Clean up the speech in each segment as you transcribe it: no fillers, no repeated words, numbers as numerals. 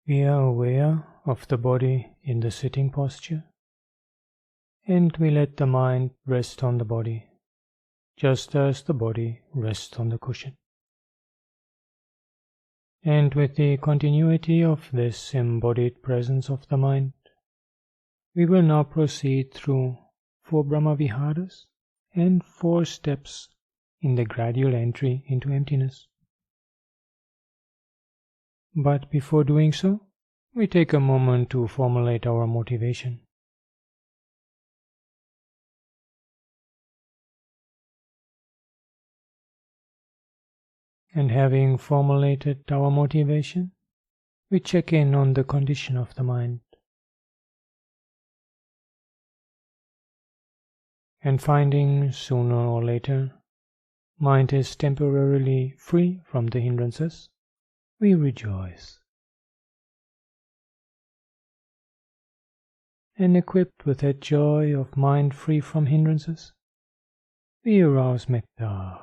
We are aware of the body in the sitting posture, and we let the mind rest on the body, just as the body rests on the cushion. And with the continuity of this embodied presence of the mind, we will now proceed through 4 brahmavihāras and 4 steps in the gradual entry into emptiness. But before doing so, we take a moment to formulate our motivation. And having formulated our motivation, we check in on the condition of the mind. And finding sooner or later mind is temporarily free from the hindrances, we rejoice. And equipped with that joy of mind free from hindrances, we arouse metta.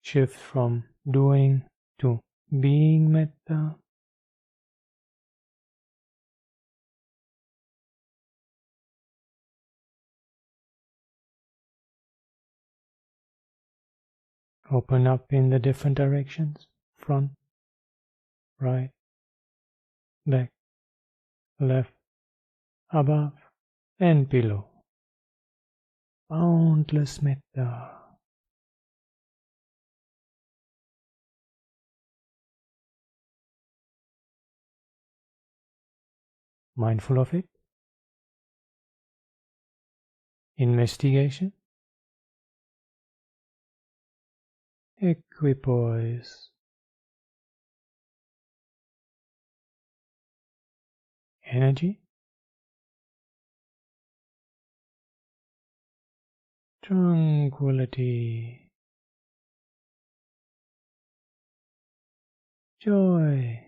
Shift from doing to being metta. Open up in the different directions: front, right, back, left, above and below. Boundless metta. Mindful of it. Investigation. Equipoise. Energy. Tranquility. Joy.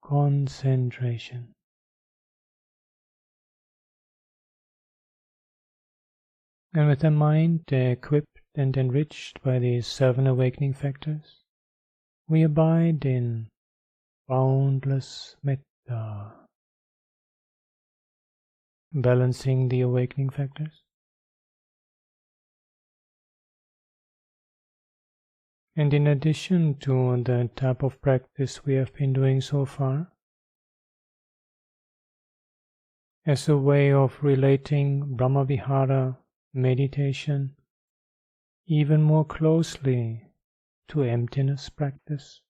Concentration. And with a mind equipped and enriched by these 7 awakening factors, we abide in boundless metta, balancing the awakening factors. And in addition to the type of practice we have been doing so far, as a way of relating brahmavihāra meditation even more closely to emptiness practice,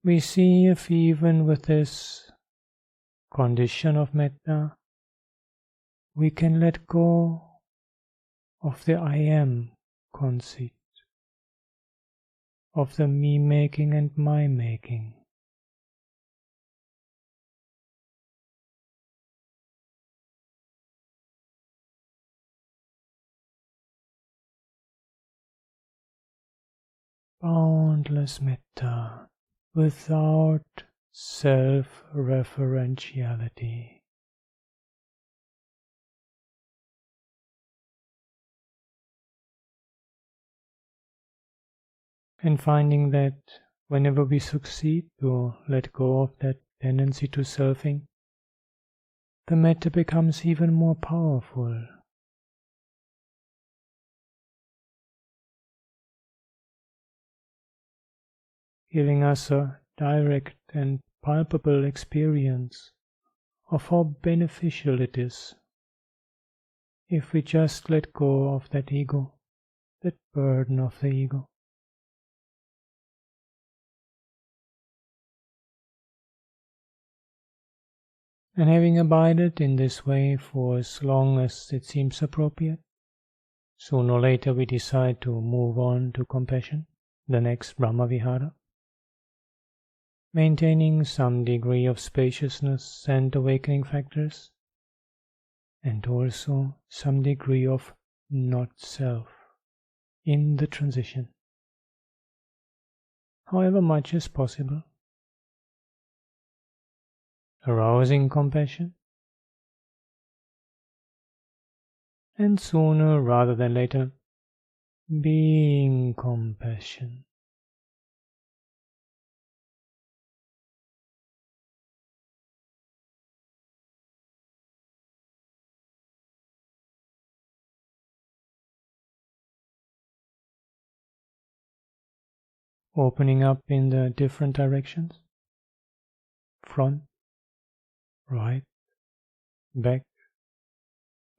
we see if even with this condition of metta, we can let go of the I am conceit, of the me-making and my-making. Boundless metta without self-referentiality. And finding that whenever we succeed to let go of that tendency to selfing, the metta becomes even more powerful. Giving us a direct and palpable experience of how beneficial it is if we just let go of that ego, that burden of the ego. And having abided in this way for as long as it seems appropriate, sooner or later we decide to move on to compassion, the next brahmavihāra, maintaining some degree of spaciousness and awakening factors, and also some degree of not-self in the transition, however much as possible. Arousing compassion, and sooner rather than later, being compassion. Opening up in the different directions, front, right, back,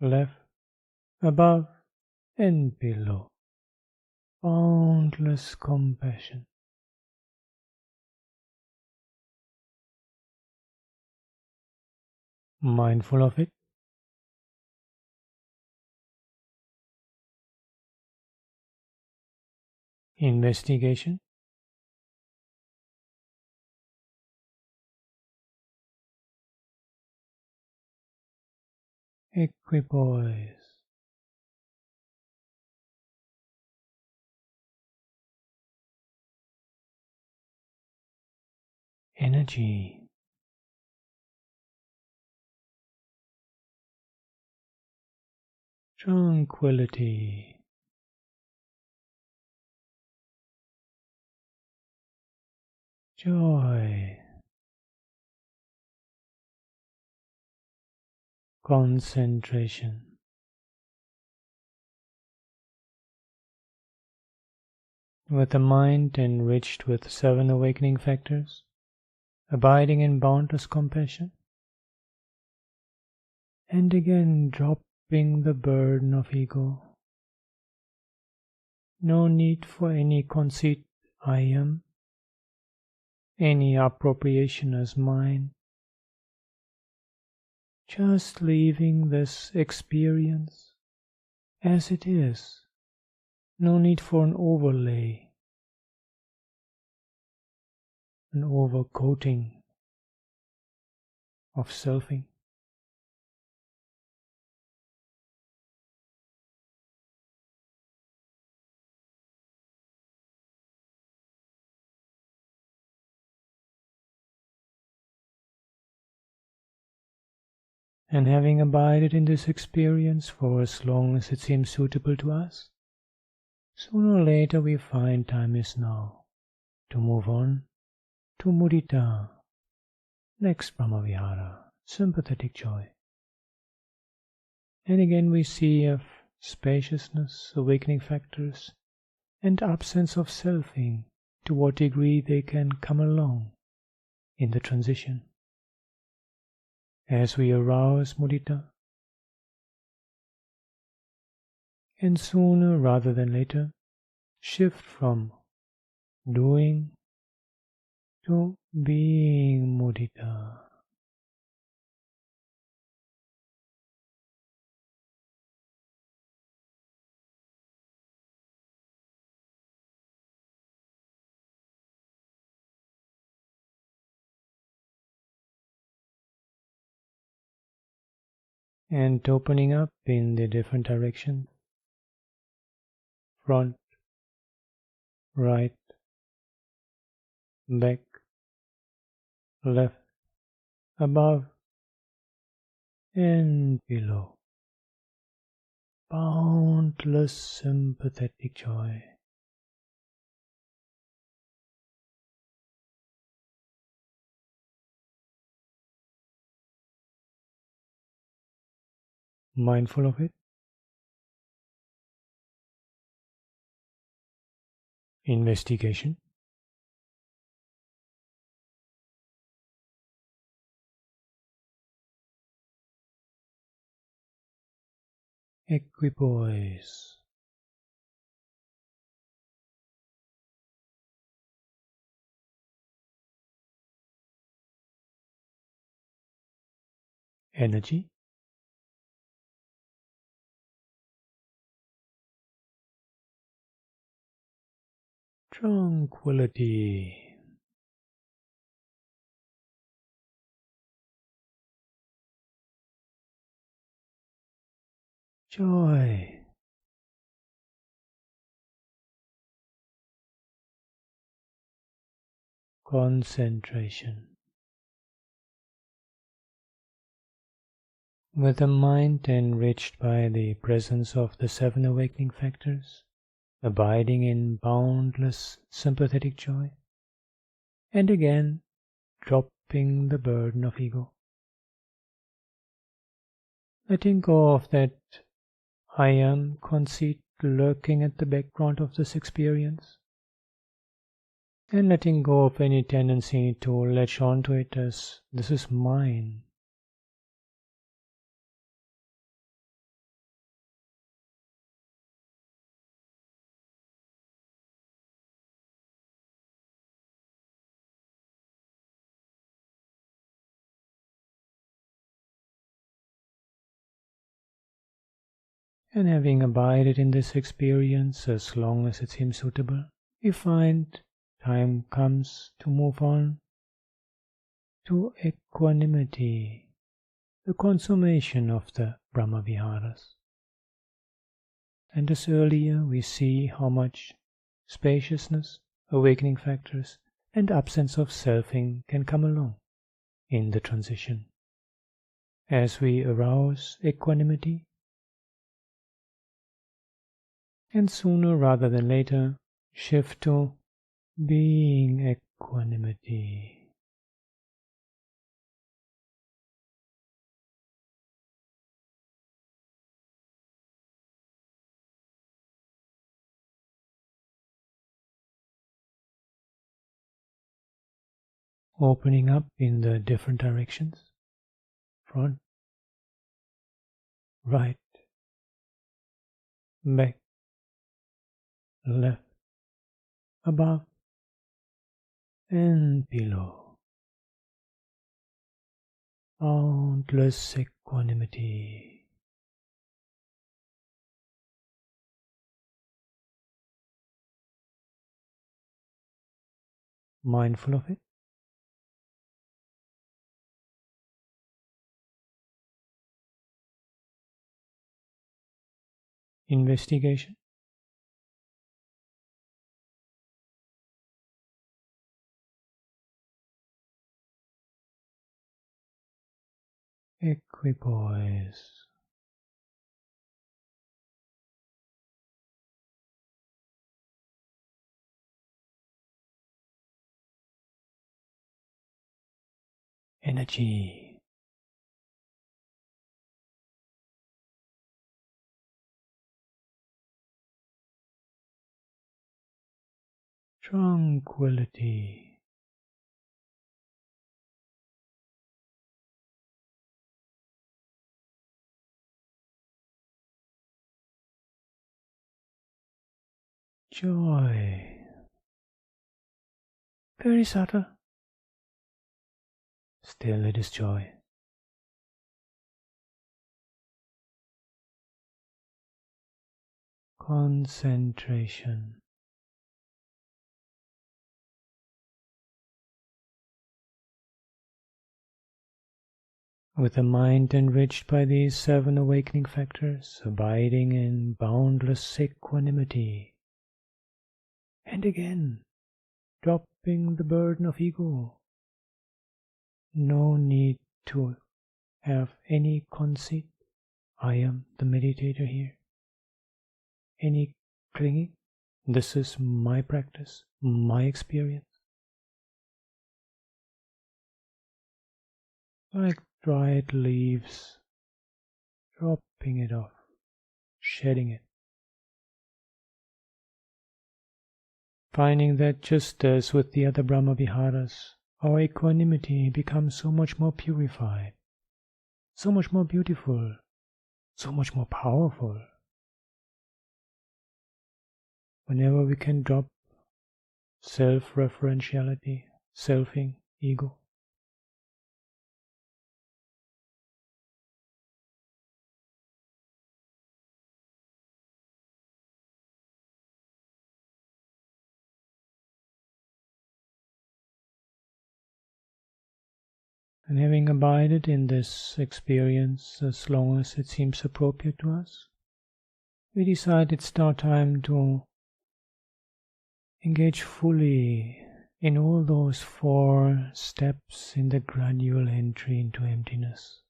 left, above and below. Boundless compassion. Mindful of it. Investigation. Equipoise. Energy. Tranquility. Joy. Concentration. With the mind enriched with 7 awakening factors, abiding in boundless compassion, and again dropping the burden of ego. No need for any conceit, I am, any appropriation as mine. Just leaving this experience as it is. No need for an overlay, an overcoating of selfing. And having abided in this experience for as long as it seems suitable to us, sooner or later we find time is now to move on to mudita, next brahmavihāra, sympathetic joy. And again we see of spaciousness, awakening factors, and absence of selfing, to what degree they can come along in the transition. As we arouse mudita, and sooner rather than later shift from doing to being mudita. And opening up in the different directions, front, right, back, left, above and below. Boundless sympathetic joy. Mindful of it. Investigation. Equipoise. Energy. Tranquility. Joy. Concentration. with a mind enriched by the presence of the 7 awakening factors, abiding in boundless sympathetic joy, and again dropping the burden of ego. Letting go of that I am conceit lurking at the background of this experience, and letting go of any tendency to latch onto it as this is mine. And having abided in this experience as long as it seems suitable, we find time comes to move on to equanimity, the consummation of the brahmavihāras. And as earlier, we see how much spaciousness, awakening factors, and absence of selfing can come along in the transition. As we arouse equanimity, and sooner rather than later shift to being equanimity. Opening up in the different directions, front, right, back, left, above, and below. Boundless equanimity. Mindful of it. Investigation. Equipoise. Energy. Tranquility. Joy. Very subtle. Still it is joy. Concentration. With a mind enriched by these 7 awakening factors, abiding in boundless equanimity, and again dropping the burden of ego. No need to have any conceit, I am the meditator here. Any clinging, this is my practice, my experience. Like dried leaves, dropping it off, shedding it. Finding that just as with the other brahmavihāras, our equanimity becomes so much more purified, so much more beautiful, so much more powerful. Whenever we can drop self-referentiality, selfing, ego. And having abided in this experience as long as it seems appropriate to us, we decide it's now time to engage fully in all those 4 steps in the gradual entry into emptiness.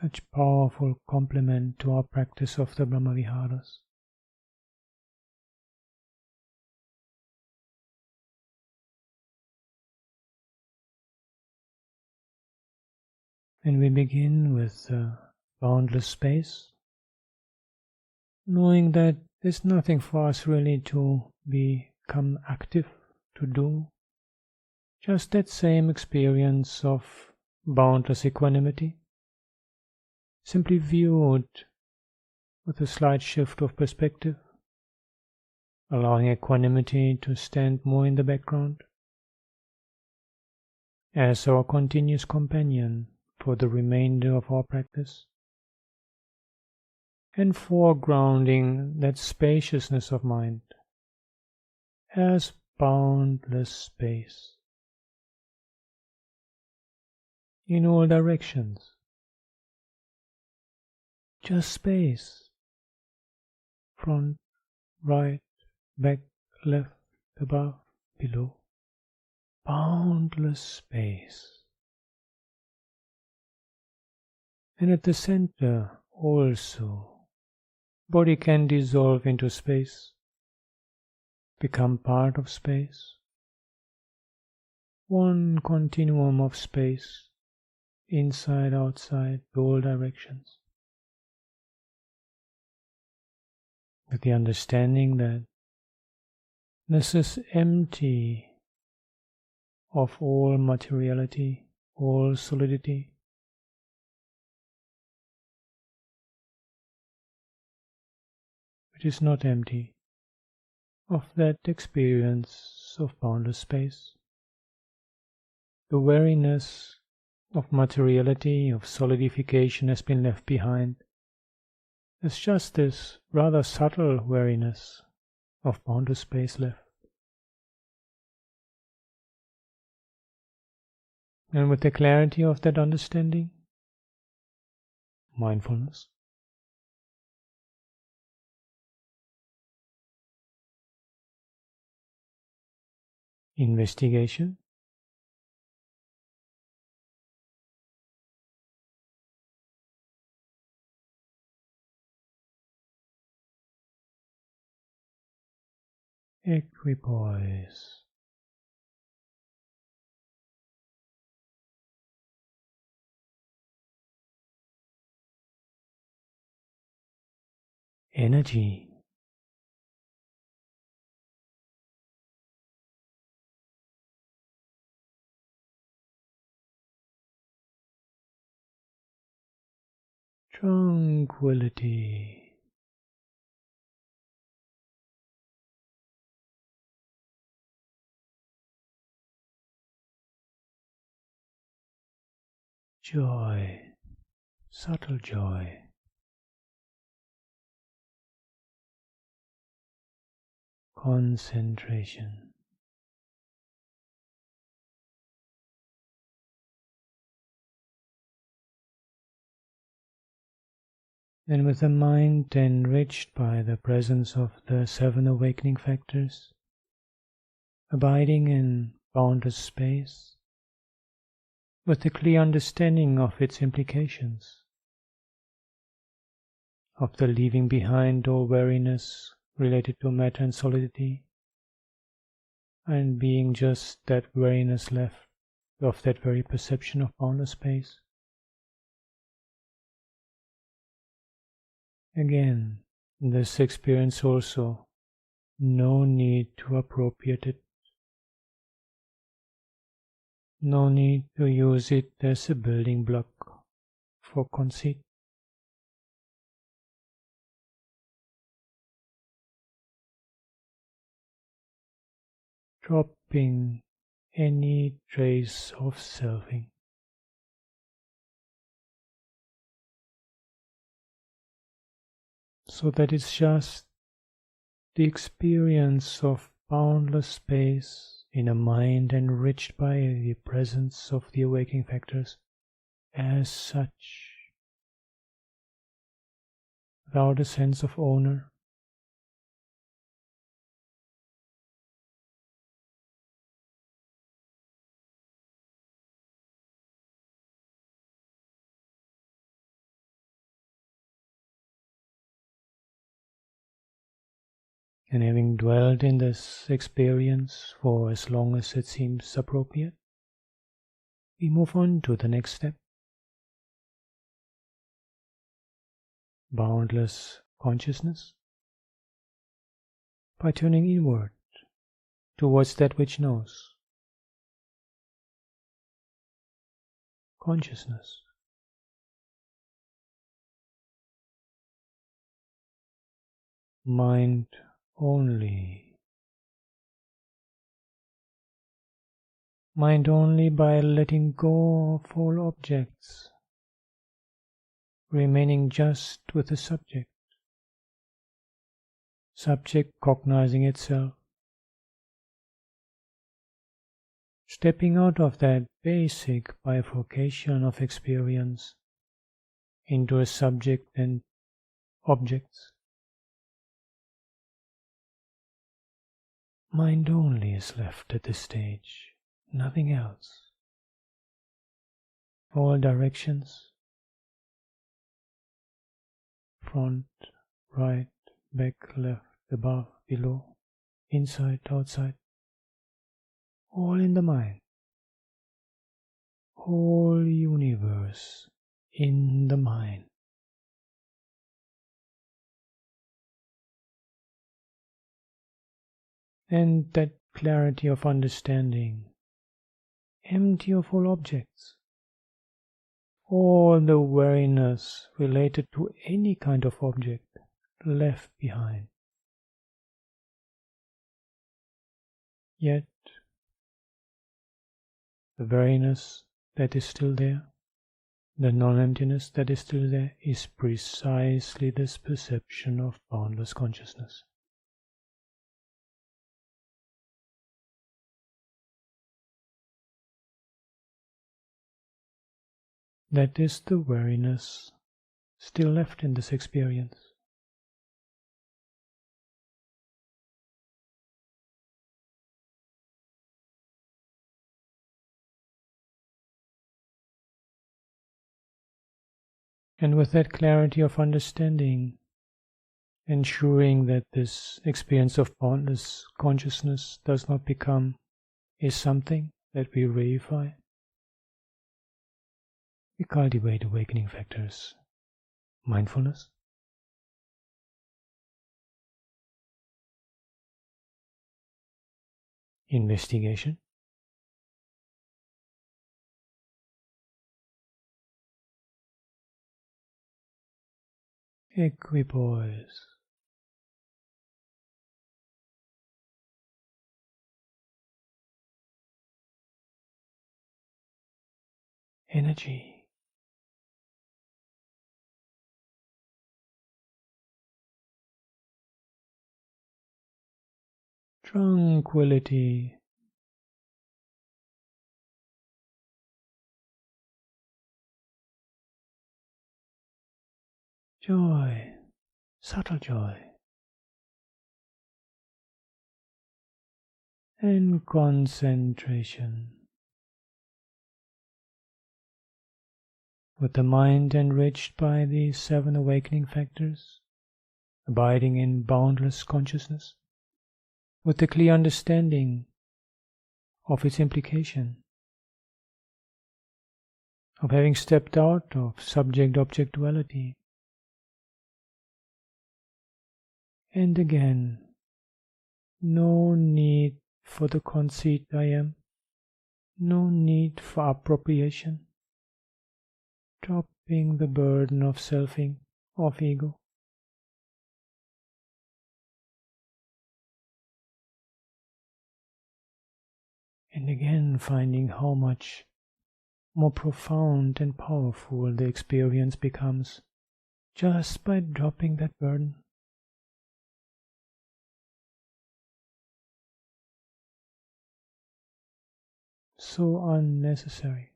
such powerful complement to our practice of the brahmavihāras. And we begin with boundless space, knowing that there's nothing for us really to become active, to do. Just that same experience of boundless equanimity, simply viewed with a slight shift of perspective, allowing equanimity to stand more in the background as our continuous companion for the remainder of our practice, and foregrounding that spaciousness of mind as boundless space in all directions. Just space, front, right, back, left, above, below. Boundless space. And at the center also, body can dissolve into space, become part of space. One continuum of space, inside, outside, to all directions. With the understanding that this is empty of all materiality, all solidity. It is not empty of that experience of boundless space. The wariness of materiality, of solidification has been left behind. There's just this rather subtle wariness of boundless space left. And with the clarity of that understanding, mindfulness. Investigation. Equipoise. Energy. Tranquility. Joy. Subtle joy. Concentration. And with a mind enriched by the presence of the 7 awakening factors, abiding in boundless space, with a clear understanding of its implications, of the leaving behind all weariness related to matter and solidity, and being just that weariness left of that very perception of boundless space. Again, this experience also, no need to appropriate it, no need to use it as a building block for conceit. Dropping any trace of selfing. So that it's just the experience of boundless space in a mind enriched by the presence of the awakening factors as such, without a sense of owner. And having dwelt in this experience for as long as it seems appropriate, we move on to the next step. Boundless consciousness. By turning inward towards that which knows. Consciousness. Mind only. Mind only by letting go of all objects, remaining just with the subject. Subject cognizing itself. Stepping out of that basic bifurcation of experience into a subject and objects. Mind only is left at this stage, nothing else. All directions, front, right, back, left, above, below, inside, outside, all in the mind. Whole universe in the mind. And that clarity of understanding, empty of all objects, all the wariness related to any kind of object left behind. Yet, the wariness that is still there, the non-emptiness that is still there, is precisely this perception of boundless consciousness. That is the wariness still left in this experience. And with that clarity of understanding, ensuring that this experience of boundless consciousness does not become a something that we reify, we cultivate awakening factors, mindfulness, investigation, equipoise, energy, tranquility, joy, subtle joy, and concentration. With the mind enriched by these 7 awakening factors, abiding in boundless consciousness, with the clear understanding of its implication, of having stepped out of subject-object duality. And again, no need for the conceit I am, no need for appropriation, dropping the burden of selfing, of ego. And again finding how much more profound and powerful the experience becomes just by dropping that burden. So unnecessary.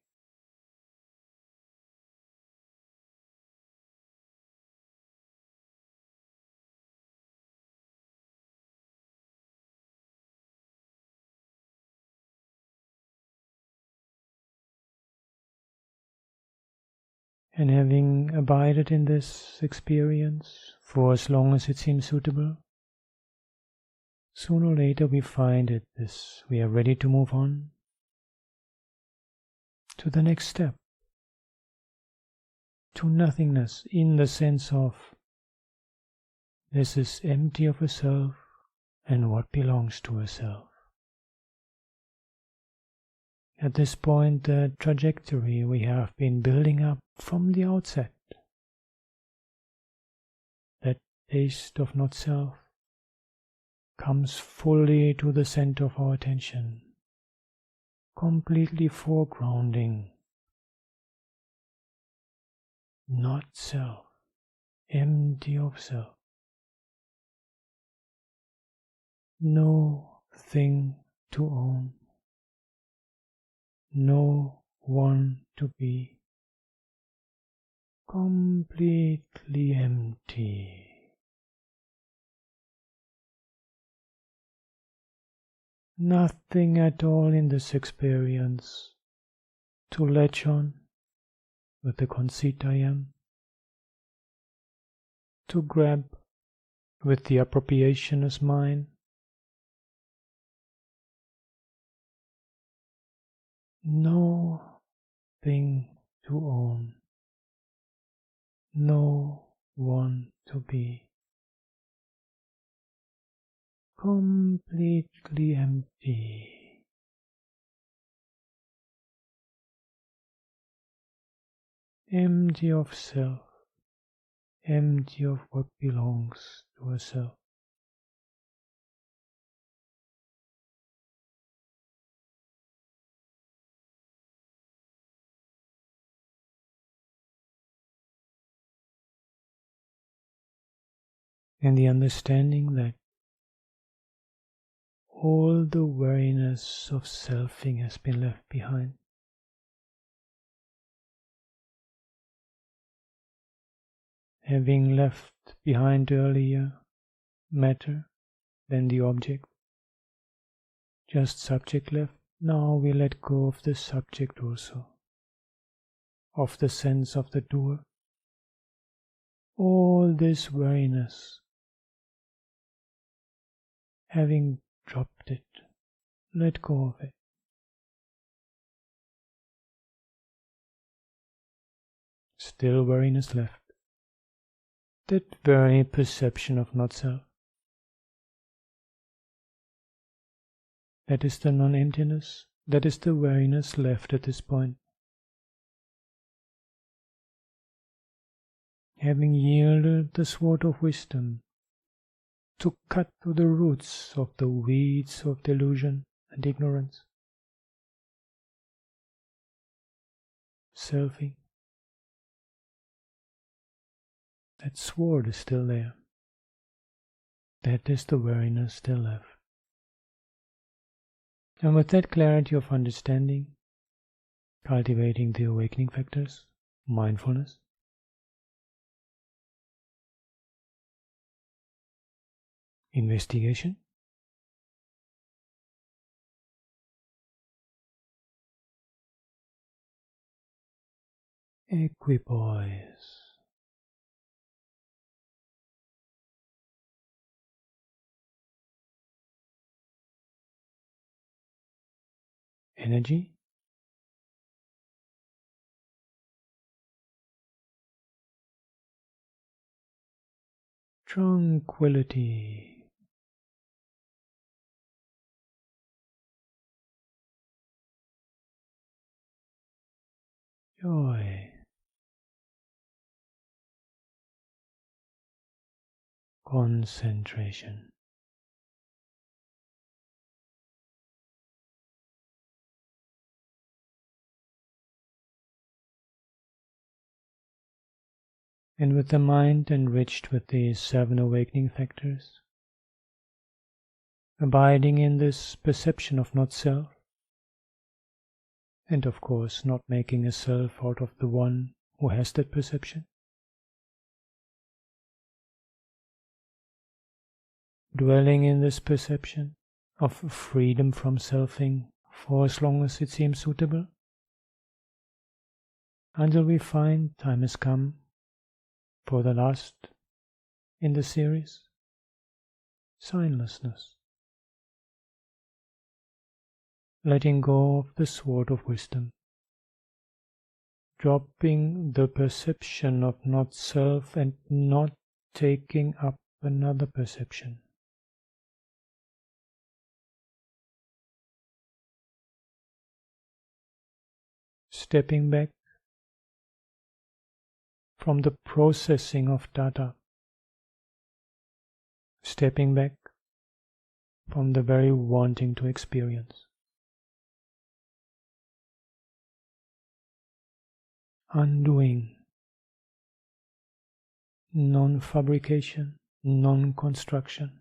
And having abided in this experience for as long as it seems suitable, sooner or later we find that we are ready to move on to the next step, to nothingness, in the sense of this is empty of a self and what belongs to a self. At this point, the trajectory we have been building up from the outset, that taste of not self, comes fully to the center of our attention, completely foregrounding not self, empty of self. No thing to own, no one to be, completely empty. Nothing at all in this experience to latch on with the conceit I am, to grab with the appropriation as mine. No thing to own, no one to be, completely empty. Empty of self, empty of what belongs to a self. And the understanding that all the weariness of selfing has been left behind. Having left behind earlier matter, then the object, just subject left, now we let go of the subject also, of the sense of the doer. All this weariness, having dropped it, let go of it. Still weariness left. That very perception of not self. That is the non-emptiness, that is the weariness left at this point. Having yielded the sword of wisdom to cut through the roots of the weeds of delusion and ignorance. Selfing. That sword is still there. That is the weariness still left. And with that clarity of understanding, cultivating the awakening factors, mindfulness, investigation, equipoise, energy, tranquility, joy, concentration. And with the mind enriched with these 7 awakening factors, abiding in this perception of not self, and of course not making a self out of the one who has that perception, dwelling in this perception of freedom from selfing for as long as it seems suitable, until we find time has come for the last in the series, signlessness. letting go of the sword of wisdom, dropping the perception of not-self and not taking up another perception. Stepping back from the processing of data, stepping back from the very wanting to experience. Undoing, non-fabrication, non-construction.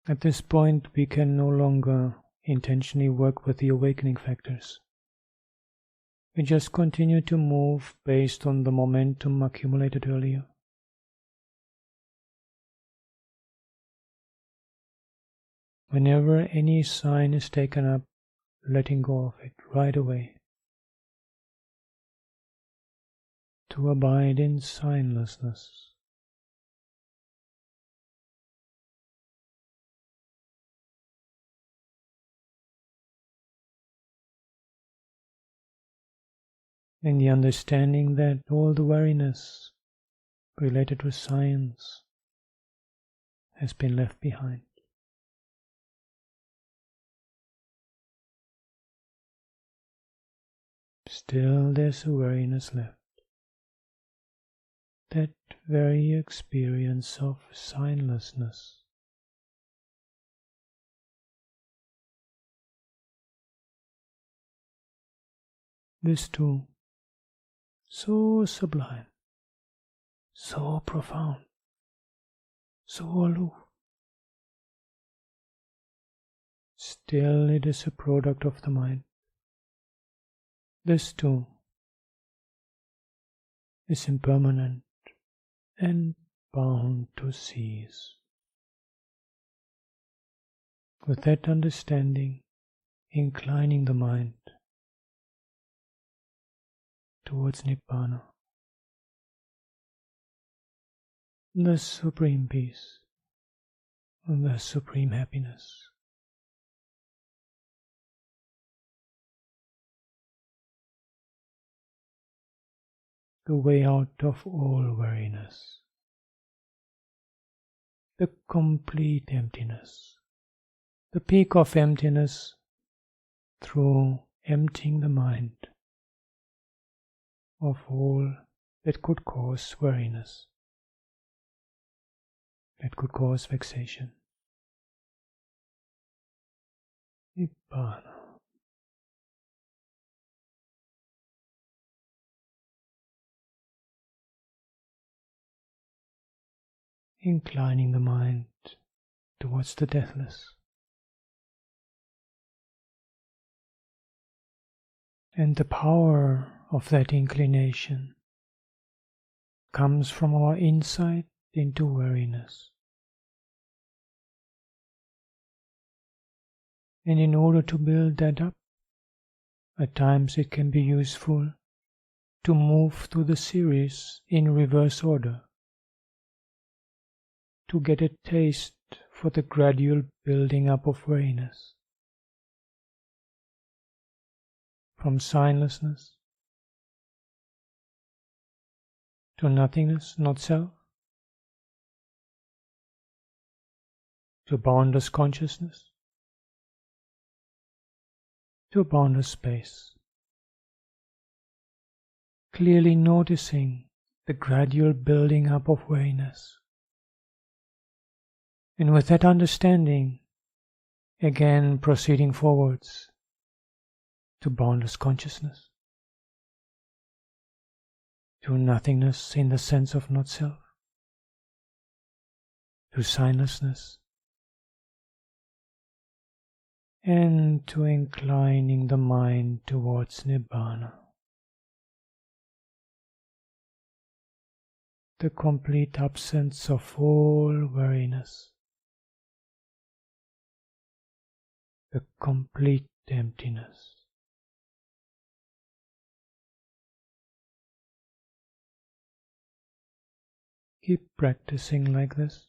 At this point, we can no longer intentionally work with the awakening factors. We just continue to move based on the momentum accumulated earlier. Whenever any sign is taken up, letting go of it right away. To abide in signlessness. In the understanding that all the wariness related to science has been left behind. Still there's awareness left. That very experience of signlessness. This too, so sublime, so profound, so aloof. Still it is a product of the mind. This too is impermanent and bound to cease. With that understanding, inclining the mind towards Nibbana, the supreme peace, the supreme happiness. The way out of all weariness, the complete emptiness, the peak of emptiness through emptying the mind of all that could cause weariness, that could cause vexation. Nibbana. Inclining the mind towards the deathless. And the power of that inclination comes from our insight into weariness. And in order to build that up, at times it can be useful to move through the series in reverse order, to get a taste for the gradual building up of weariness. From signlessness to nothingness, not self, to boundless consciousness, to boundless space. Clearly noticing the gradual building up of weariness. And with that understanding, again proceeding forwards to boundless consciousness, to nothingness in the sense of not self, to signlessness, and to inclining the mind towards Nibbana, the complete absence of all weariness, the complete emptiness. Keep practicing like this.